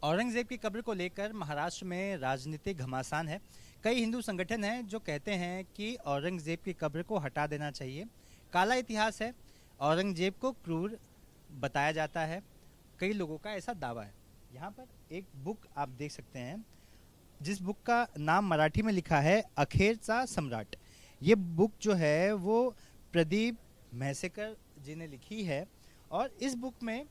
औरंगजेब की कब्र को लेकर महाराष्ट्र में राजनीतिक घमासान है। कई हिंदू संगठन हैं जो कहते हैं कि औरंगजेब की कब्र को हटा देना चाहिए। काला इतिहास है, औरंगजेब को क्रूर बताया जाता है। कई लोगों का ऐसा दावा है। यहाँ पर एक बुक आप देख सकते हैं, जिस बुक का नाम मराठी में लिखा है अखेरचा सम्राट। ये बुक जो है वो प्रदीप म्हैसेकर जी ने लिखी है, और इस बुक में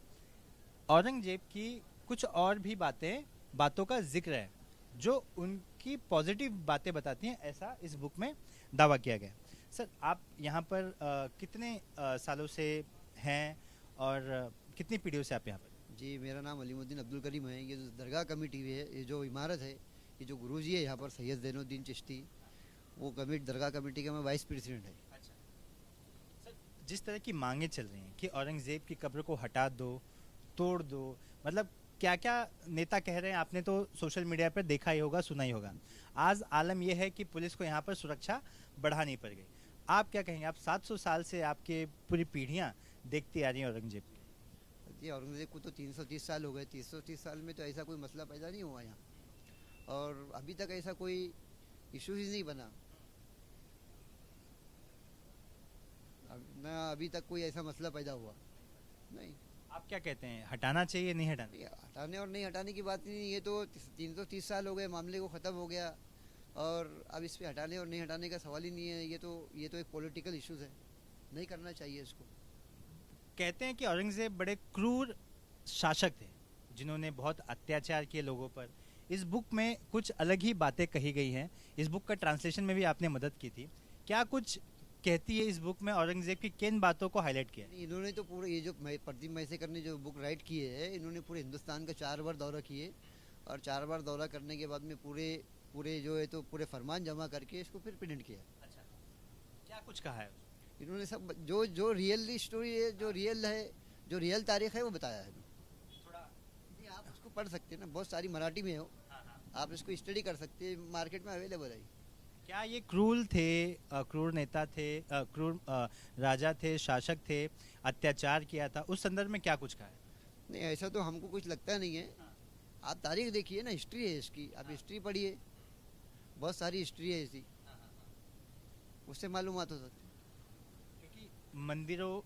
औरंगजेब की कुछ और भी बातों का जिक्र है जो उनकी पॉजिटिव बातें बताती हैं, ऐसा इस बुक में दावा किया गया है। सर, आप यहाँ पर कितने सालों से हैं, और कितनी पीढ़ियों से आप यहाँ पर? जी, मेरा नाम अलीमुद्दीन अब्दुल करीम है। ये जो दरगाह कमेटी है, ये जो इमारत है, ये जो गुरुजी है यहाँ पर सैयद ज़ैनुद्दीन चिश्ती, वो दरगाह कमेटी का मैं वाइस प्रेसिडेंट है। अच्छा सर, जिस तरह की मांगे चल रही हैं कि औरंगजेब की कब्र को हटा दो, तोड़ दो, मतलब क्या क्या नेता कह रहे हैं, आपने तो सोशल मीडिया पर देखा ही होगा, सुना ही होगा। आज आलम यह है कि पुलिस को यहाँ पर सुरक्षा बढ़ानी पड़ गई। आप क्या कहेंगे? आप 700 साल से आपके पूरी पीढ़ियाँ देखती आ रही हैं औरंगजेब की। जी, औरंगज़ेब को तो 330 साल हो गए। 330 साल में तो ऐसा कोई मसला पैदा नहीं हुआ यहाँ, और अभी तक ऐसा कोई इशू ही नहीं बना। ना अभी तक कोई ऐसा मसला पैदा हुआ नहीं। आप क्या कहते हैं, हटाना चाहिए नहीं हटाना? ये हटाने और नहीं हटाने की बात ही नहीं, ये तो 330 साल हो गए, मामले को ख़त्म हो गया, और अब इस पे हटाने और नहीं हटाने का सवाल ही नहीं है। ये तो एक पॉलिटिकल इश्यूज है, नहीं करना चाहिए इसको। कहते हैं कि औरंगजेब बड़े क्रूर शासक थे जिन्होंने बहुत अत्याचार किए लोगों पर। इस बुक में कुछ अलग ही बातें कही गई हैं। इस बुक का ट्रांसलेशन में भी आपने मदद की थी। क्या कुछ कहती है इस बुक में? औरंगजेब की किन बातों को हाईलाइट किया है? इन्होंने तो पूरे, ये जो प्रदीप मैसेकर ने जो बुक राइट किए है, इन्होंने पूरे हिंदुस्तान का 4 बार दौरा किए, और 4 बार दौरा करने के बाद में पूरे पूरे जो है तो पूरे फरमान जमा करके इसको फिर प्रिंट किया। अच्छा, क्या कुछ कहा है? इन्होंने सब जो जो रियल स्टोरी है, जो रियल है, जो रियल तारीख है, वो बताया है। थोड़ा। नहीं, आप उसको पढ़ सकते हैं ना, बहुत सारी मराठी में हो, हाँ हाँ। आप इसको स्टडी कर सकते हैं, मार्केट में अवेलेबल है। क्या ये क्रूर थे, क्रूर नेता थे, क्रूर राजा थे, शासक थे, अत्याचार किया था, उस संदर्भ में क्या कुछ कहा है? नहीं, ऐसा तो हमको कुछ लगता नहीं है। आप तारीख देखिए ना, हिस्ट्री है इसकी, आप हिस्ट्री पढ़िए, बहुत सारी हिस्ट्री है ऐसी, उससे मालूमात हो सकती क्योंकि मंदिरों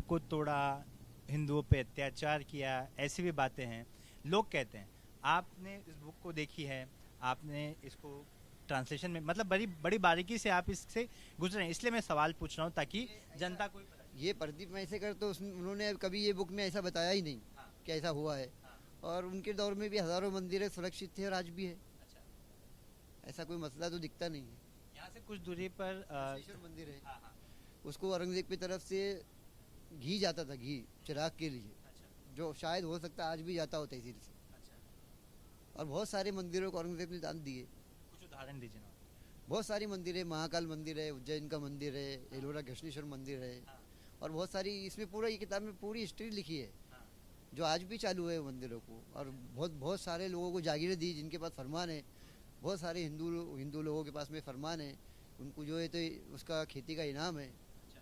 को तोड़ा, हिंदुओं पे अत्याचार किया, ऐसी भी बातें हैं। लोग कहते हैं, आपने इस बुक को देखी है, आपने इसको ट्रांसलेशन में, मतलब बड़ी बड़ी बारीकी से आप इससे गुजरे हैं, इसलिए मैं सवाल पूछ रहा हूँ ताकि जनता को भी पता है। ये प्रदीप मैसेकर तो उन्होंने कभी ये बुक में ऐसा बताया ही नहीं चले। हाँ, कि ऐसा हुआ है, हाँ, और उनके दौर में भी हज़ारों मंदिर सुरक्षित थे और आज भी है। अच्छा। ऐसा कोई मसला तो दिखता नहीं है। यहाँ से कुछ दूरी पर बसवेश्वर मंदिर है, हाँ हाँ। उसको औरंगजेब की तरफ से घी जाता था, घी चिराग के लिए, अच्छा जो शायद हो सकता है आज भी जाता हो तहसील से। अच्छा। और बहुत सारे मंदिरों को औरंगजेब ने दान दिए। कुछ उदाहरण दीजिए ना। बहुत सारी मंदिर है, महाकाल मंदिर है, उज्जैन का मंदिर है, एलोरा घृष्णेश्वर मंदिर है, हाँ और बहुत सारी, इसमें पूरा, ये किताब में पूरी हिस्ट्री लिखी है, हाँ। जो आज भी चालू है मंदिरों को, और बहुत बहुत सारे लोगों को जागीरें दी जिनके पास फरमान है। बहुत सारे हिंदू हिंदू लोगों के पास में फरमान है, उनको जो है तो उसका खेती का इनाम है। अच्छा,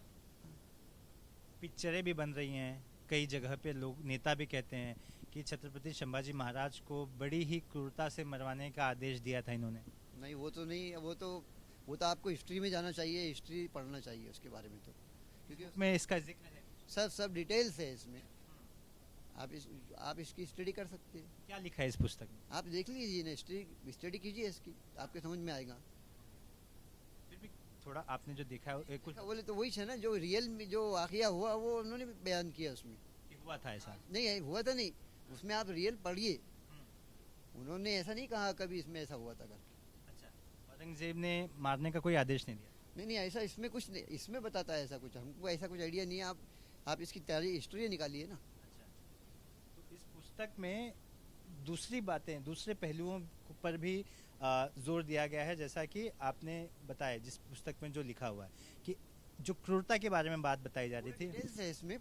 पिक्चरें भी बन रही हैं कई जगह पे, लोग नेता भी कहते हैं कि छत्रपति संभाजी महाराज को बड़ी ही क्रूरता से मरवाने का आदेश दिया था इन्होंने। नहीं, वो तो नहीं, वो तो आपको हिस्ट्री में जाना चाहिए, हिस्ट्री पढ़ना चाहिए उसके बारे में, तो क्योंकि में इसका जिक्र है। सब डिटेल्स है इसमें। आप इसकी स्टडी कर सकते हैं। क्या लिखा है इस पुस्तक में? आप देख लीजिए ना, स्टडी कीजिए इसकी, आपके समझ में आएगा। फिर भी थोड़ा आपने जो देखा है कुछ बोले तो वही है ना, जो रियल में जो वाकया हुआ वो उन्होंने भी बयान किया उसमें। हुआ था ऐसा? नहीं हुआ था नहीं, उसमें आप रियल पढ़िए, उन्होंने ऐसा नहीं कहा कभी इसमें ऐसा हुआ था करके। अच्छा, औरंगजेब ने मारने का कोई आदेश नहीं दिया? नहीं नहीं, ऐसा इसमें कुछ नहीं, इसमें बताता है ऐसा कुछ, हमको ऐसा कुछ आइडिया नहीं है। आप इसकी तैयारी हिस्ट्री निकालिए ना। अच्छा, तो इस पुस्तक में दूसरी बातें, दूसरे पहलुओं पर भी जोर दिया गया है, जैसा कि आपने बताया जिस पुस्तक में जो लिखा हुआ है कि जो क्रूरता के बारे में बात बताई जा रही थी। डिटेल्स है इसमें,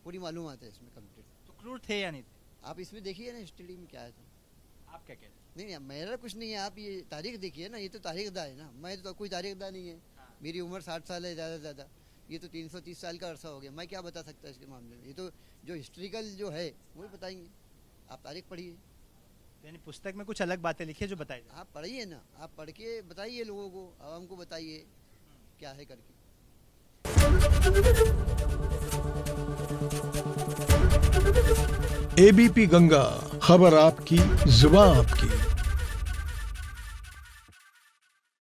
पूरी मालूमात है इसमें कंप्लीट। तो क्रूर थे या नहीं थे? आप इसमें देखिए ना, हिस्ट्री में क्या है तो। आप क्या कहते हैं? नहीं नहीं, मेरा कुछ नहीं है, आप ये तारीख देखिए ना, ये तो तारीखदा है ना, मैं तो कोई तारीखदा नहीं है। हाँ। मेरी उम्र 60 साल है ज़्यादा से ज़्यादा, ये तो 330 साल का अरसा हो गया, मैं क्या बता सकता इसके मामले में। ये तो जो हिस्ट्रिकल जो है वही बताएंगे, आप तारीख पढ़िए। यानी पुस्तक में कुछ अलग बातें लिखी है जो बताई जाए। आप पढ़िए ना, आप पढ़ के बताइए लोगों को, आवाम को बताइए क्या है करके। एबीपी गंगा, खबर आपकी, जुबान आपकी।